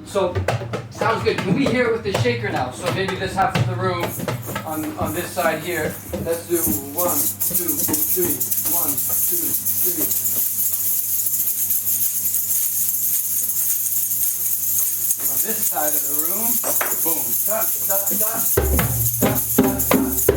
So, sounds good. Can we hear it with the shaker now? So maybe this half of the room on this side here. Let's do 1, 2, 3. 1, 2, 3. On this side of the room, boom, da, da, da, da, da, da.